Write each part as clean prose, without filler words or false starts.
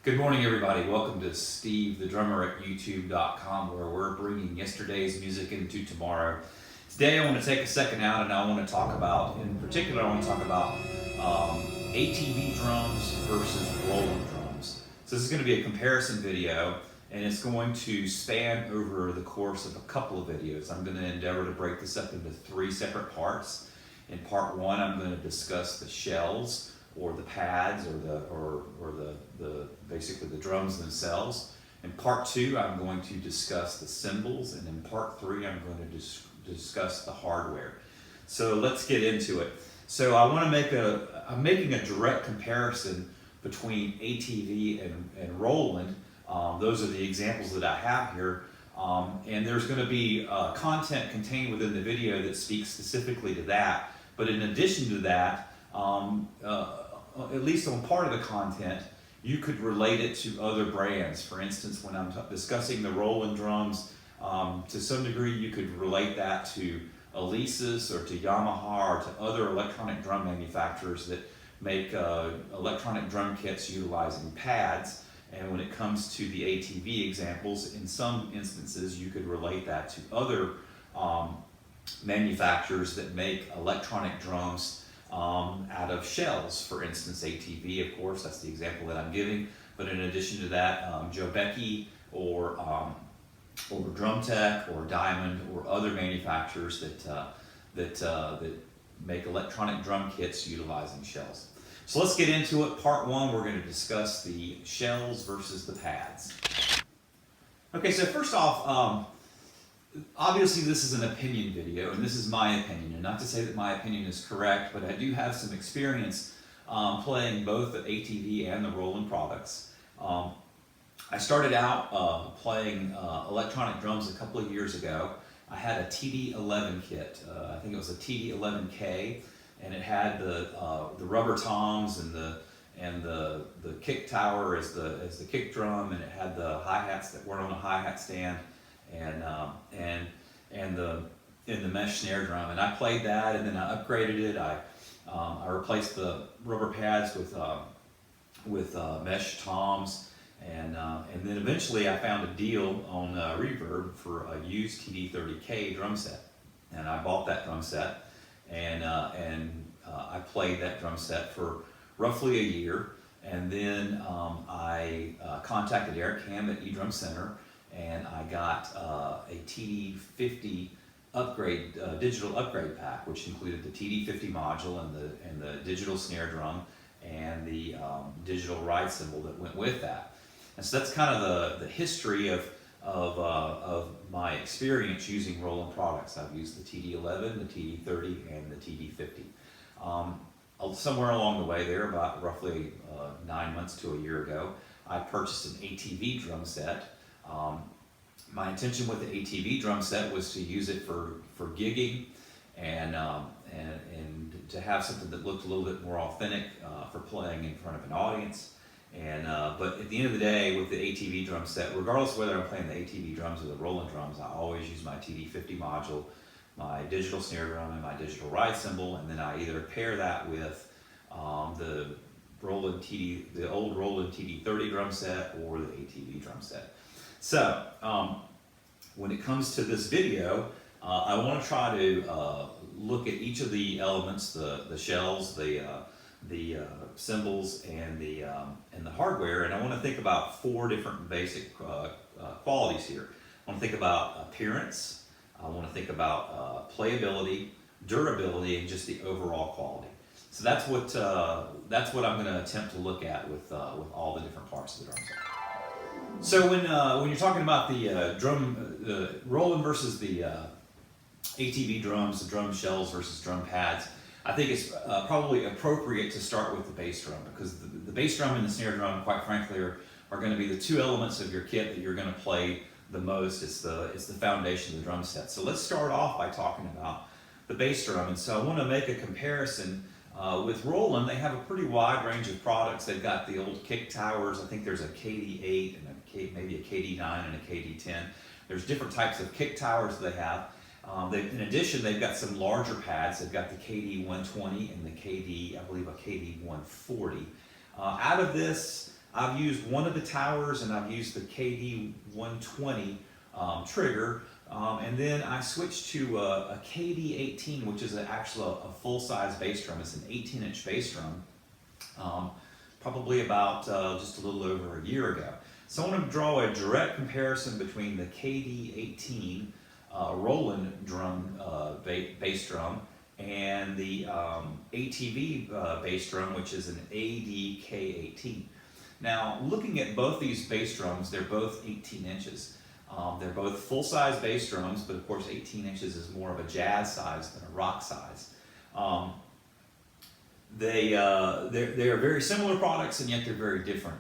Good morning, everybody. Welcome to Steve the Drummer at YouTube.com, where we're bringing yesterday's music into tomorrow. Today, I want to take a second out and I want to talk about, in particular, I want to talk about ATV drums versus Roland drums. So this is going to be a comparison video, and it's going to span over the course of a couple of videos. I'm going to endeavor to break this up into three separate parts. In part one, I'm going to discuss the shells, or the pads, or the basically the drums themselves. In part two, I'm going to discuss the cymbals, and in part three, I'm going to discuss the hardware. So let's get into it. So I'm making a direct comparison between ATV and Roland. Those are the examples that I have here. And there's going to be content contained within the video that speaks specifically to that. But in addition to that, at least on part of the content, you could relate it to other brands. For instance, when I'm discussing the Roland drums, to some degree you could relate that to Alesis or to Yamaha or to other electronic drum manufacturers that make electronic drum kits utilizing pads. And when it comes to the ATV examples, in some instances you could relate that to other manufacturers that make electronic drums out of shells. For instance, ATV, of course, that's the example that I'm giving. But in addition to that, Jobeky or Drumtec or Diamond or other manufacturers that make electronic drum kits utilizing shells. So let's get into it. Part one, we're going to discuss the shells versus the pads. Okay, so first off, obviously this is an opinion video, and this is my opinion, and not to say that my opinion is correct, but I do have some experience playing both the ATV and the Roland products. I started out playing electronic drums a couple of years ago. I had a TD11 kit. I think it was a TD11K, and it had the rubber toms and the kick tower as the kick drum, and it had the hi-hats that weren't on a hi-hat stand, and the mesh snare drum. And I played that, and then I upgraded it. I replaced the rubber pads with mesh toms, and then eventually I found a deal on Reverb for a used TD30K drum set, and I bought that drum set, and I played that drum set for roughly a year, and then I contacted Eric Ham at eDrum Center, and I got a TD50 upgrade, digital upgrade pack, which included the TD50 module and the digital snare drum and the digital ride cymbal that went with that. And so that's kind of the history of my experience using Roland products. I've used the TD11, the TD30, and the TD50. Somewhere along the way there, about roughly 9 months to a year ago, I purchased an ATV drum set. My intention with the ATV drum set was to use it for gigging and to have something that looked a little bit more authentic for playing in front of an audience. But at the end of the day, with the ATV drum set, regardless of whether I'm playing the ATV drums or the Roland drums, I always use my TD50 module, my digital snare drum, and my digital ride cymbal, and then I either pair that with the old Roland TD30 drum set or the ATV drum set. So, when it comes to this video, I want to try to look at each of the elements, the shells, the cymbals, and the hardware, and I want to think about four different basic qualities here. I want to think about appearance, I want to think about playability, durability, and just the overall quality. So that's what I'm going to attempt to look at with all the different parts of the drum set. So when you're talking about the Roland versus the ATV drums, the drum shells versus drum pads, I think it's probably appropriate to start with the bass drum, because the bass drum and the snare drum, quite frankly, are going to be the two elements of your kit that you're going to play the most. It's the foundation of the drum set. So let's start off by talking about the bass drum. And so I want to make a comparison. With Roland, they have a pretty wide range of products. They've got the old kick towers. I think there's a KD8 and maybe a KD9 and a KD10. There's different types of kick towers they have. In addition, they've got some larger pads. They've got the KD120 and the KD, I believe, a KD140. Out of this, I've used one of the towers, and I've used the KD120 trigger, and then I switched to a KD18, which is actually a full-size bass drum. It's an 18-inch bass drum, probably about just a little over a year ago. So I want to draw a direct comparison between the KD18 Roland drum, bass drum, and the ATV bass drum, which is an ADK18. Now, looking at both these bass drums, they're both 18 inches. They're both full-size bass drums, but of course 18 inches is more of a jazz size than a rock size. They're very similar products, and yet they're very different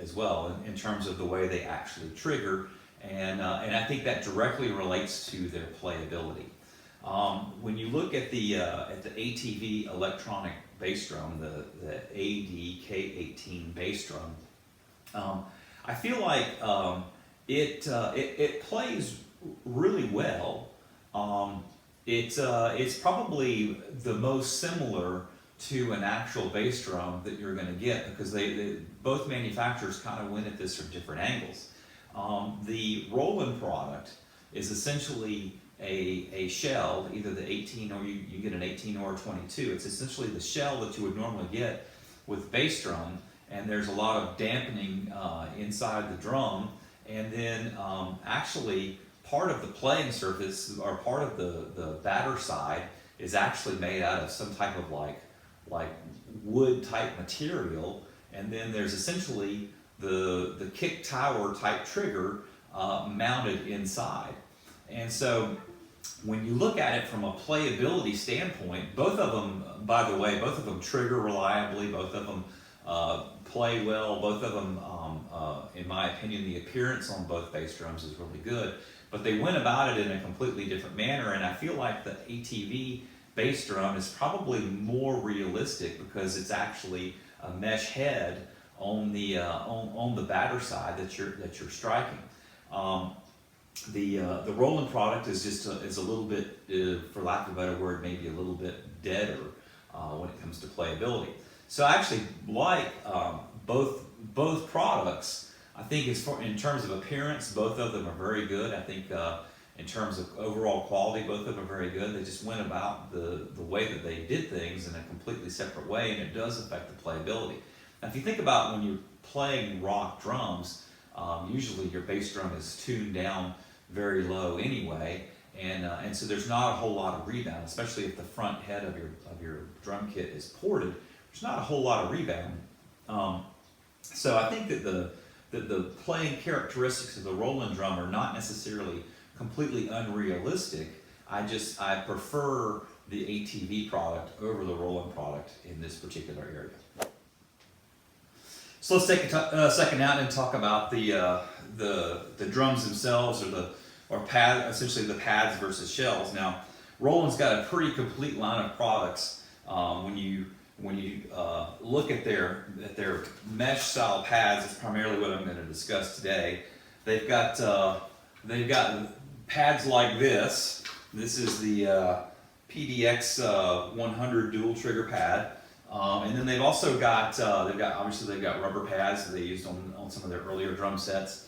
as well in terms of the way they actually trigger, and I think that directly relates to their playability. When you look at the ATV electronic bass drum, the ADK18 bass drum, I feel like it plays really well. It's probably the most similar to an actual bass drum that you're going to get, because both manufacturers kind of went at this from different angles. The Roland product is essentially a shell, either the 18 or you get an 18 or a 22. It's essentially the shell that you would normally get with bass drum, and there's a lot of dampening inside the drum, and then actually part of the playing surface, or part of the batter side, is actually made out of some type of like wood type material, and then there's essentially the kick tower type trigger mounted inside. And so when you look at it from a playability standpoint, both of them, by the way, both of them trigger reliably, both of them play well, both of them, in my opinion, the appearance on both bass drums is really good, but they went about it in a completely different manner, and I feel like the ATV bass drum is probably more realistic because it's actually a mesh head on the batter side that you're striking. The Roland product is just is a little bit, for lack of a better word, maybe a little bit deader when it comes to playability. So I actually like both products. I think in terms of appearance, both of them are very good. I think in terms of overall quality, both of them are very good. They just went about the way that they did things in a completely separate way, and it does affect the playability. Now, if you think about when you're playing rock drums, usually your bass drum is tuned down very low anyway, and so there's not a whole lot of rebound, especially if the front head of your drum kit is ported. There's not a whole lot of rebound. So I think that the playing characteristics of the Roland drum are not necessarily completely unrealistic. I prefer the ATV product over the Roland product in this particular area. So let's take a second out and talk about the drums themselves, essentially the pads versus shells. Now, Roland's got a pretty complete line of products. When you look at their mesh style pads, it's primarily what I'm going to discuss today. They've got pads like this. This is the PDX 100 dual trigger pad. And then they've also got obviously they've got rubber pads that they used on some of their earlier drum sets,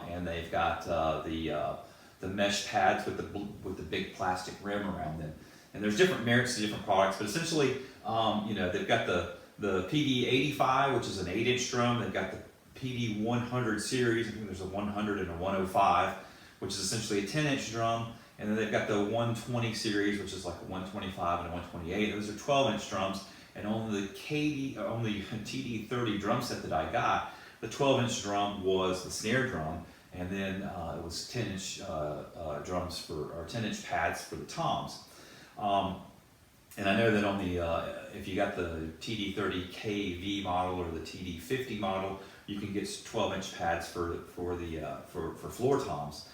and they've got the mesh pads with the big plastic rim around them. And there's different merits to different products, but essentially, they've got the PD85, which is an 8-inch drum. They've got the PD100 series. I think there's a 100 and a 105, which is essentially a 10-inch drum. And then they've got the 120 series, which is like a 125 and a 128. Those are 12-inch drums. And on the TD30 drum set that I got, the 12-inch drum was the snare drum, and then it was 10-inch drums or 10-inch pads for the toms. And I know that on if you got the TD30 KV model or the TD50 model, you can get 12-inch pads for floor toms.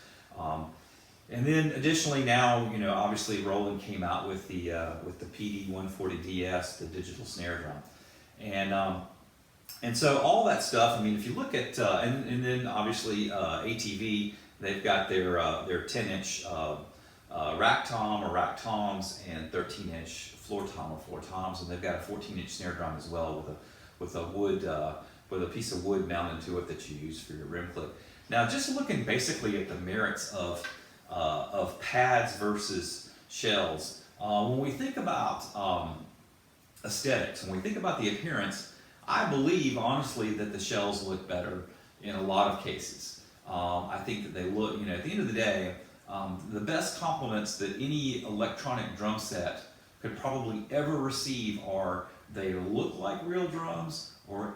And then additionally now, obviously Roland came out with the PD140DS, the digital snare drum, and so all that stuff. I mean, if you look at and then obviously ATV, they've got their 10-inch rack tom or rack toms and 13-inch floor tom or floor toms, and they've got a 14-inch snare drum as well with a wood with a piece of wood mounted to it that you use for your rim click. Now, just looking basically at the merits of pads versus shells, when we think about aesthetics, when we think about the appearance, I believe honestly that the shells look better in a lot of cases. I think that they look, you know, at the end of the day, the best compliments that any electronic drum set could probably ever receive are they look like real drums or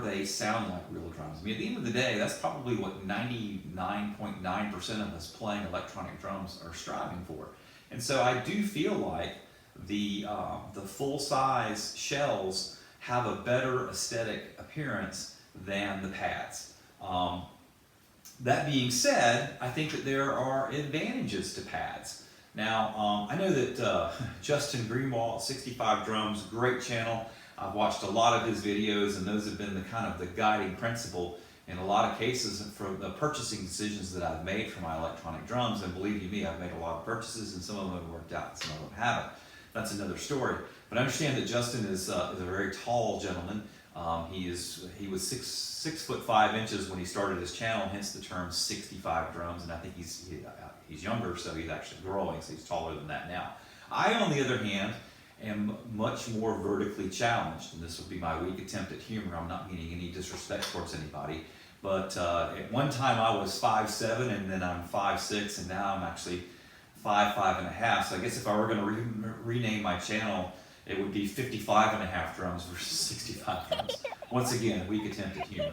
they sound like real drums. I mean, at the end of the day, that's probably what 99.9% of us playing electronic drums are striving for. And so I do feel like the full-size shells have a better aesthetic appearance than the pads. That being said, I think that there are advantages to pads. Now, I know that Justin Greenwald, 65 Drums, great channel. I've watched a lot of his videos, and those have been the kind of the guiding principle in a lot of cases for the purchasing decisions that I've made for my electronic drums. And believe you me, I've made a lot of purchases, and some of them have worked out, and some of them haven't. That's another story. But I understand that Justin is a very tall gentleman. He was 6'5" when he started his channel, hence the term 65 drums. And I think he's younger, so he's actually growing, so he's taller than that now. I, on the other hand, am much more vertically challenged, and this would be my weak attempt at humor. I'm not meaning any disrespect towards anybody, but at one time I was 5'7", and then I'm 5'6", and now I'm actually 5'5.5". So I guess if I were going to rename my channel, it would be 55.5 drums versus 65 drums. Once again, weak attempt at humor.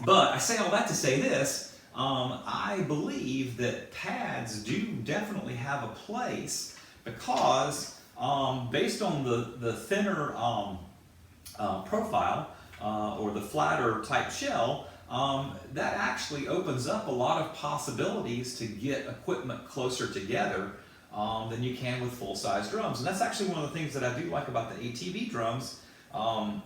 But I say all that to say this. I believe that pads do definitely have a place because based on the thinner profile or the flatter type shell, that actually opens up a lot of possibilities to get equipment closer together than you can with full-size drums. And that's actually one of the things that I do like about the ATV drums,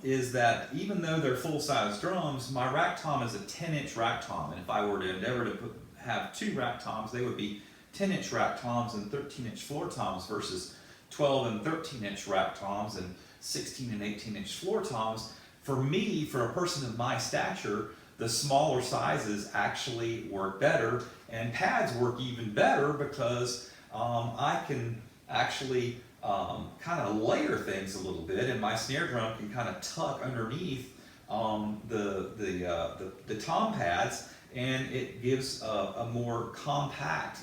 is that even though they're full-size drums, my rack tom is a 10-inch rack tom. And if I were to endeavor to have two rack toms, they would be 10-inch rack toms and 13-inch floor toms versus 12 and 13-inch rack toms and 16 and 18-inch floor toms. For me, for a person of my stature, the smaller sizes actually work better, and pads work even better because I can actually kind of layer things a little bit, and my snare drum can kind of tuck underneath the tom pads, and it gives a more compact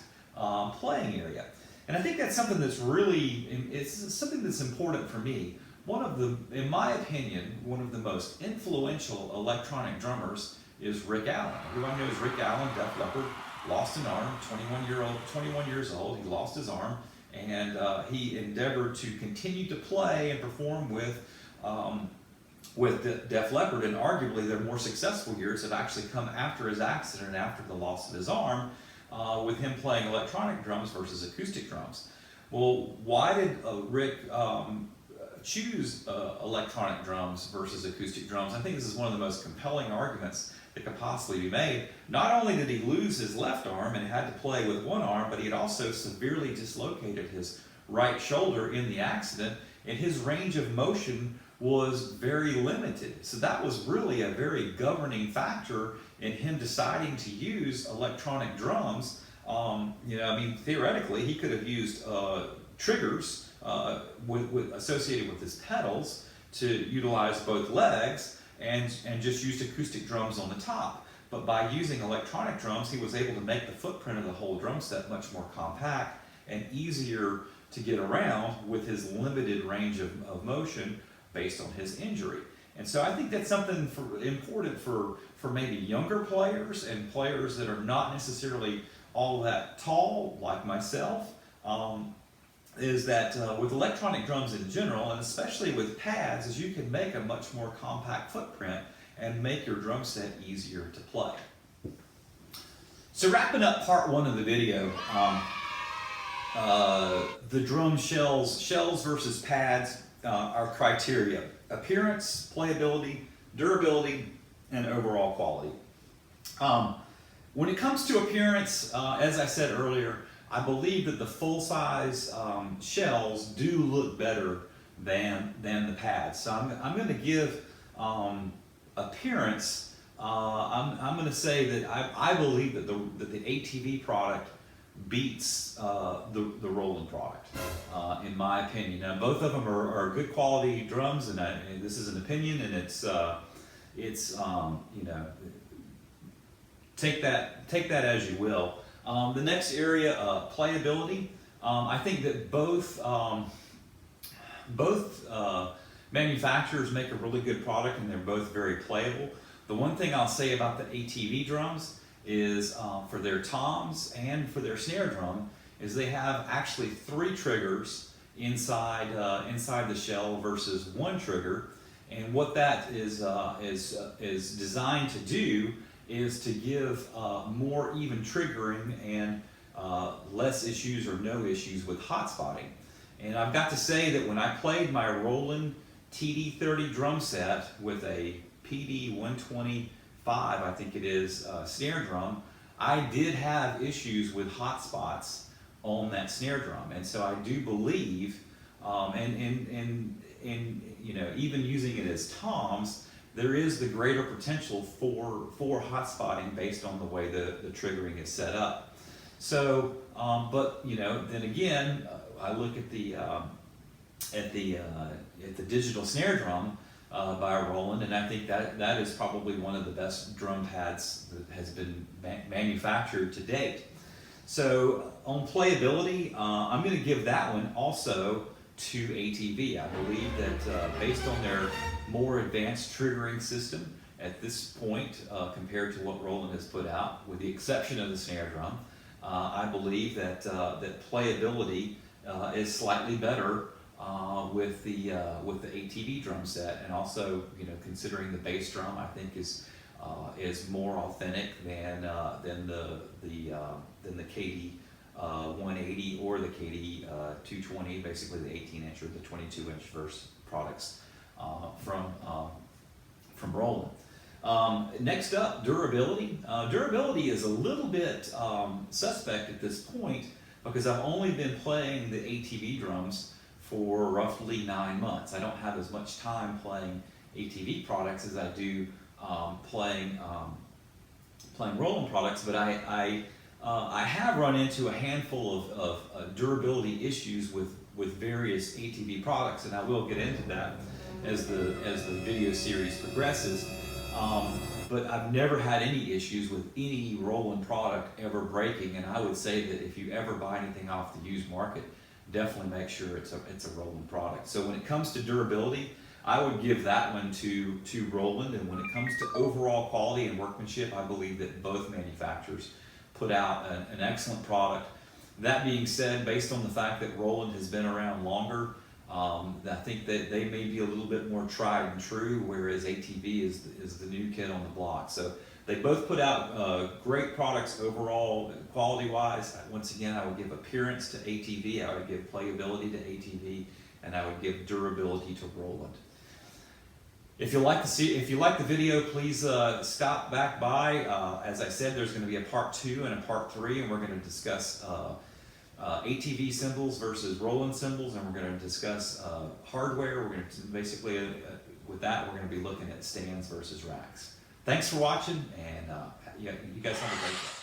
playing area. And I think that's something that's really, it's something that's important for me. One of the, in my opinion, one of the most influential electronic drummers is Rick Allen. Everyone knows Rick Allen, Def Leppard, lost an arm, 21 years old, he lost his arm, and he endeavored to continue to play and perform with Def Leppard, and arguably their more successful years have actually come after his accident, after the loss of his arm, with him playing electronic drums versus acoustic drums. Well, why did Rick choose electronic drums versus acoustic drums? I think this is one of the most compelling arguments that could possibly be made. Not only did he lose his left arm and had to play with one arm, but he had also severely dislocated his right shoulder in the accident, and his range of motion was very limited. So that was really a very governing factor in him deciding to use electronic drums. You know, I mean, theoretically, he could have used triggers associated with his pedals to utilize both legs, and just used acoustic drums on the top. But by using electronic drums, he was able to make the footprint of the whole drum set much more compact and easier to get around with his limited range of motion based on his injury. And so I think that's something important for maybe younger players and players that are not necessarily all that tall, like myself, is that with electronic drums in general, and especially with pads, is you can make a much more compact footprint and make your drum set easier to play. So wrapping up part one of the video, the drum shells versus pads, our criteria: appearance, playability, durability, and overall quality. When it comes to appearance, as I said earlier, I believe that the full-size shells do look better than the pads. So I'm going to give appearance, I'm going to say that I believe that the ATV product beats the Roland product, in my opinion. Now, both of them are good quality drums, and this is an opinion, and it's you know, take that as you will. The next area, playability. I think that both manufacturers make a really good product, and they're both very playable. The one thing I'll say about the ATV drums is for their toms and for their snare drum is they have actually 3 triggers inside the shell versus 1 trigger, and what that is designed to do is to give more even triggering and less issues or no issues with hot spotting. And I've got to say that when I played my Roland TD50 drum set with a PD125, I think it is, snare drum, I did have issues with hot spots on that snare drum. And so I do believe, and you know, even using it as toms, there is the greater potential for hot spotting based on the way the triggering is set up. So, but you know, then again, I look at the digital snare drum by Roland, and I think that is probably one of the best drum pads that has been manufactured to date. So on playability, I'm going to give that one also to ATV. I believe that based on their more advanced triggering system at this point compared to what Roland has put out, with the exception of the snare drum, I believe that playability is slightly better with the ATV drum set, and also, you know, considering the bass drum, I think is more authentic than the KD 180 or the KD 220, basically the 18-inch or the 22-inch verse products from Roland. Next up, durability. Durability is a little bit suspect at this point because I've only been playing the ATV drums for roughly 9 months. I don't have as much time playing ATV products as I do playing Roland products, but I have run into a handful of durability issues with various ATV products, and I will get into that as the video series progresses. But I've never had any issues with any Roland product ever breaking, and I would say that if you ever buy anything off the used market, definitely make sure it's a Roland product. So when it comes to durability, I would give that one to Roland, and when it comes to overall quality and workmanship, I believe that both manufacturers put out an excellent product. That being said, based on the fact that Roland has been around longer, I think that they may be a little bit more tried and true, whereas ATV is the new kid on the block. So they both put out great products overall, quality-wise. Once again, I would give appearance to ATV, I would give playability to ATV, and I would give durability to Roland. If you like the video, please stop back by. As I said, there's going to be a part 2 and a part 3, and we're going to discuss ATV cymbals versus Roland cymbals, and we're going to discuss hardware. We're going to basically, with that, we're going to be looking at stands versus racks. Thanks for watching, and you guys have a great day.